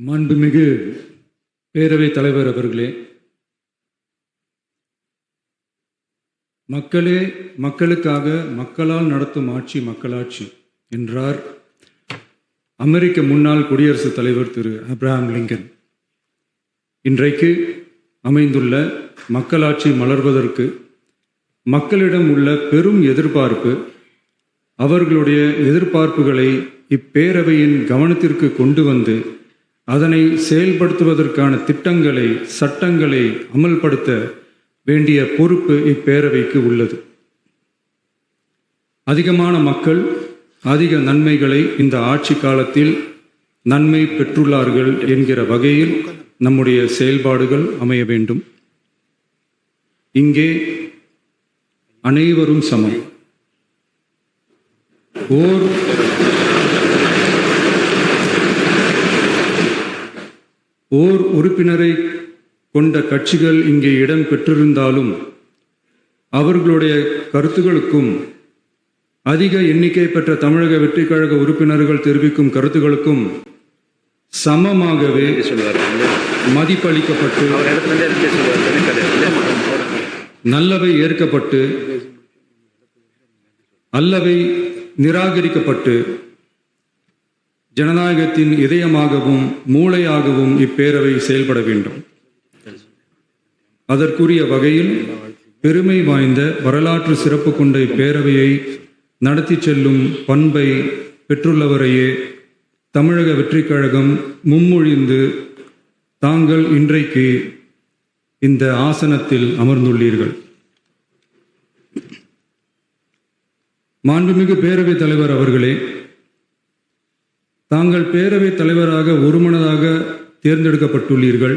மாண்புமிகு பேரவைத் தலைவர் அவர்களே, மக்களே மக்களுக்காக மக்களால் நடத்தும் ஆட்சி மக்களாட்சி என்றார் அமெரிக்க முன்னாள் குடியரசுத் தலைவர் திரு ஆப்ரஹாம் லிங்கன். இன்றைக்கு அமைந்துள்ள மக்களாட்சி மலர்வதற்கு மக்களிடம் உள்ள பெரும் எதிர்பார்ப்பு, அவர்களுடைய எதிர்பார்ப்புகளை இப்பேரவையின் கவனத்திற்கு கொண்டு வந்து அதனை செயல்படுத்துவதற்கான திட்டங்களை, சட்டங்களை அமல்படுத்த வேண்டிய பொறுப்பு இப்பேரவைக்கு உள்ளது. அதிகமான மக்கள் அதிக நன்மைகளை இந்த ஆட்சி காலத்தில் நன்மை பெற்றுள்ளார்கள் என்கிற வகையில் நம்முடைய செயல்பாடுகள் அமைய வேண்டும். இங்கே அனைவரும் சமம். ஓர் உறுப்பினரை கொண்ட கட்சிகள் இங்கே இடம் பெற்றிருந்தாலும் அவர்களுடைய கருத்துகளுக்கும் அதிக எண்ணிக்கை பெற்ற தமிழக வெற்றி கழக உறுப்பினர்கள் தெரிவிக்கும் கருத்துகளுக்கும் சமமாகவே மதிப்பளிக்கப்பட்டு நல்லவை ஏற்கப்பட்டு அல்லவை நிராகரிக்கப்பட்டு ஜனநாயகத்தின் இதயமாகவும் மூளையாகவும் இப்பேரவை செயல்பட வேண்டும். அதற்குரிய வகையில் பெருமை வாய்ந்த வரலாற்று சிறப்பு கொண்ட இப்பேரவையை நடத்தி செல்லும் பண்பை பெற்றுள்ளவரையே தமிழக வெற்றி கழகம் முன்மொழிந்து தாங்கள் இன்றைக்கு இந்த ஆசனத்தில் அமர்ந்துள்ளீர்கள். மாண்புமிகு பேரவைத் தலைவர் அவர்களே, தாங்கள் பேரவைத் தலைவராக ஒருமனதாக தேர்ந்தெடுக்கப்பட்டுள்ளீர்கள்.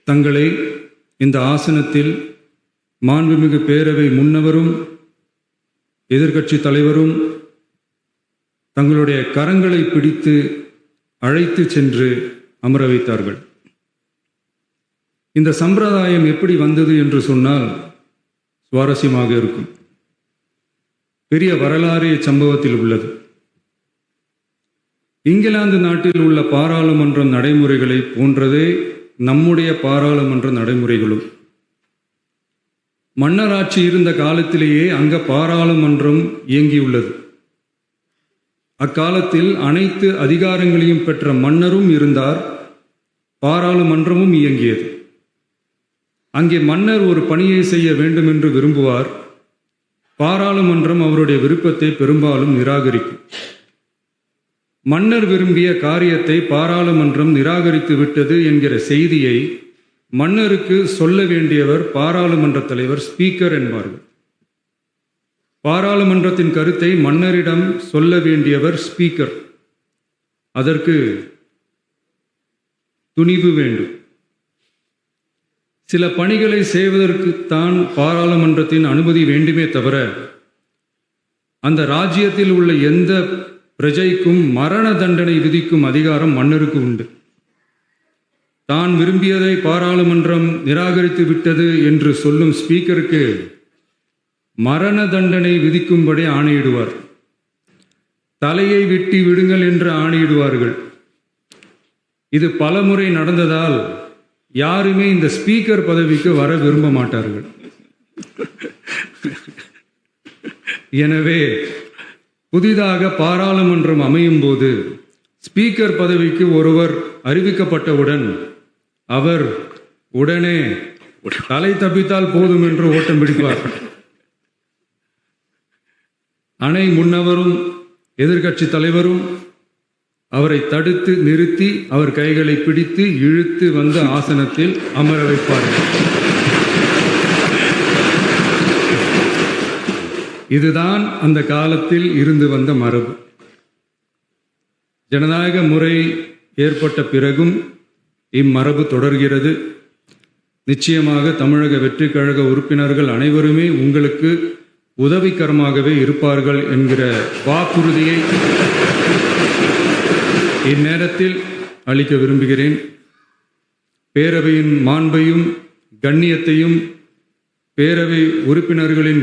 தங்களை இந்த ஆசனத்தில் மாண்புமிகு பேரவை முன்னவரும் எதிர்க்கட்சி தலைவரும் தங்களுடைய கரங்களை பிடித்து அழைத்து சென்று அமர வைத்தார்கள். இந்த சம்பிரதாயம் எப்படி வந்தது என்று சொன்னால் சுவாரஸ்யமாக இருக்கும். பெரிய வரலாறு சம்பவத்தில் உள்ளது. இங்கிலாந்து நாட்டில் உள்ள பாராளுமன்ற நடைமுறைகளை போன்றதே நம்முடைய பாராளுமன்ற நடைமுறைகளும். மன்னராட்சி இருந்த காலத்திலேயே அங்க பாராளுமன்றம் இயங்கியுள்ளது. அக்காலத்தில் அனைத்து அதிகாரங்களையும் பெற்ற மன்னரும் இருந்தார், பாராளுமன்றமும் இயங்கியது. அங்கே மன்னர் ஒரு பணியை செய்ய வேண்டும் என்று விரும்புவார். பாராளுமன்றம் அவருடைய விருப்பத்தை பெரும்பாலும் நிராகரிக்கும். மன்னர் விரும்பிய காரியத்தை பாராளுமன்றம் நிராகரித்து விட்டது என்கிற செய்தியை மன்னருக்கு சொல்ல வேண்டியவர் பாராளுமன்ற தலைவர், ஸ்பீக்கர் என்பார்கள். பாராளுமன்றத்தின் கருத்தை மன்னரிடம் சொல்ல வேண்டியவர் ஸ்பீக்கர். அதற்கு துணிவு வேண்டும். சில பணிகளை செய்வதற்குத்தான் பாராளுமன்றத்தின் அனுமதி வேண்டுமே தவிர அந்த ராஜ்யத்தில் உள்ள எந்த பிரஜைக்கும் மரண தண்டனை விதிக்கும் அதிகாரம் மன்னருக்கு உண்டு. தான் விரும்பியதை பாராளுமன்றம் நிராகரித்து விட்டது என்று சொல்லும் ஸ்பீக்கருக்கு மரண தண்டனை விதிக்கும்படி ஆணையிடுவார். தலையை வெட்டி விடுங்கள் என்று ஆணையிடுவார்கள். இது பலமுறை நடந்ததால் யாருமே இந்த ஸ்பீக்கர் பதவிக்கு வர விரும்ப மாட்டார்கள். எனவே புதிதாக பாராளுமன்றம் அமையும் போது ஸ்பீக்கர் பதவிக்கு ஒருவர் அறிவிக்கப்பட்டவுடன் அவர் உடனே தலை தப்பித்தால் போதும் என்று ஓட்டம் பிடிப்பார். அணை முன்னவரும் எதிர்க்கட்சி தலைவரும் அவரை தடுத்து நிறுத்தி அவர் கைகளை பிடித்து இழுத்து வந்த ஆசனத்தில் அமர வைப்பார்கள். இதுதான் அந்த காலத்தில் இருந்து வந்த மரபு. ஜனநாயக முறை ஏற்பட்ட பிறகும் இம்மரபு தொடர்கிறது. நிச்சயமாக தமிழக வெற்றி கழக உறுப்பினர்கள் அனைவருமே உங்களுக்கு உதவிகரமாகவே இருப்பார்கள் என்கிற வாக்குறுதியை இந்நேரத்தில் அளிக்க விரும்புகிறேன். பேரவையின் மாண்பையும் கண்ணியத்தையும் பேரவை உறுப்பினர்களின்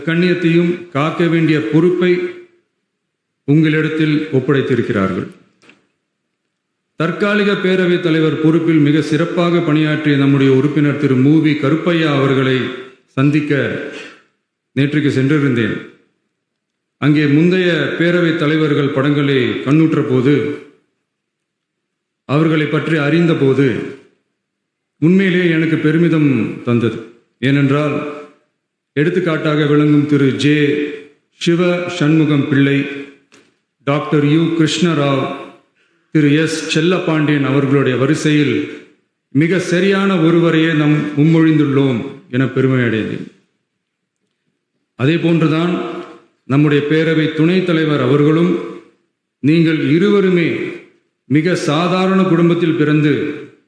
கண்ணியத்தையும் காக்க வேண்டிய பொறுப்பை உங்களிடத்தில் ஒப்படைத்திருக்கிறார்கள். தற்காலிக பேரவைத் தலைவர் பொறுப்பில் மிக சிறப்பாக பணியாற்றிய நம்முடைய உறுப்பினர் திரு மூவி கருப்பையா அவர்களை சந்திக்க நேற்றுக்கு சென்றிருந்தேன். அங்கே முந்தைய பேரவைத் தலைவர்கள் படங்களை கண்ணுற்ற போது, அவர்களை பற்றி அறிந்தபோது உண்மையிலே எனக்கு பெருமிதம் தந்தது. ஏனென்றால் எடுத்துக்காட்டாக விளங்கும் திரு ஜே சிவ சண்முகம் பிள்ளை, டாக்டர் யு கிருஷ்ணராவ், திரு எஸ் செல்லப்பாண்டியன் அவர்களுடைய வரிசையில் மிக சரியான ஒருவரையே நாம் முன்மொழிந்துள்ளோம் என பெருமை அடைந்தேன். அதே போன்றுதான் நம்முடைய பேரவை துணைத் தலைவர் அவர்களும் நீங்கள் இருவருமே மிக சாதாரண குடும்பத்தில் பிறந்து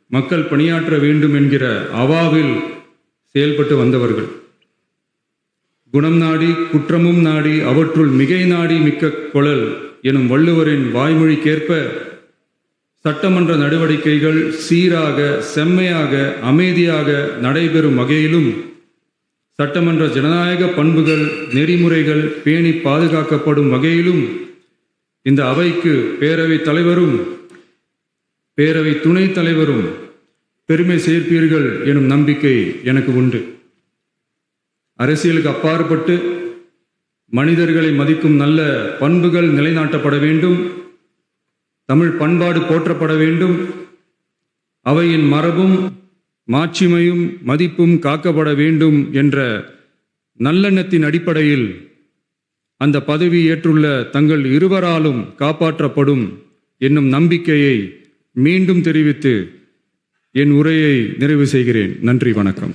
மக்கள் பணியாற்ற வேண்டும் என்கிற அவாவில் செயல்பட்டு வந்தவர்கள். குணம் நாடி குற்றமும் நாடி அவற்றுள் மிகை நாடி மிக்க கொளல் எனும் வள்ளுவரின் வாய்மொழிக்கேற்ப சட்டமன்ற நடவடிக்கைகள் சீராக, செம்மையாக, அமைதியாக நடைபெறும் வகையிலும் சட்டமன்ற ஜனநாயக பண்புகள், நெறிமுறைகள் பேணி பாதுகாக்கப்படும் வகையிலும் இந்த அவைக்கு பேரவைத் தலைவரும் பேரவை துணைத் தலைவரும் பெருமை சேர்ப்பீர்கள் எனும் நம்பிக்கை எனக்கு உண்டு. அரசியலுக்கு அப்பாற்பட்டு மனிதர்களை மதிக்கும் நல்ல பண்புகள் நிலைநாட்டப்பட வேண்டும். தமிழ் பண்பாடு போற்றப்பட வேண்டும். அவையின் மரபும் மாட்சிமையும் மதிப்பும் காக்கப்பட வேண்டும் என்ற நல்லெண்ணத்தின் அடிப்படையில் அந்த பதவி ஏற்றுள்ள தங்கள் இருவராலும் காப்பாற்றப்படும் என்னும் நம்பிக்கையை மீண்டும் தெரிவித்து என் உரையை நிறைவு செய்கிறேன். நன்றி, வணக்கம்.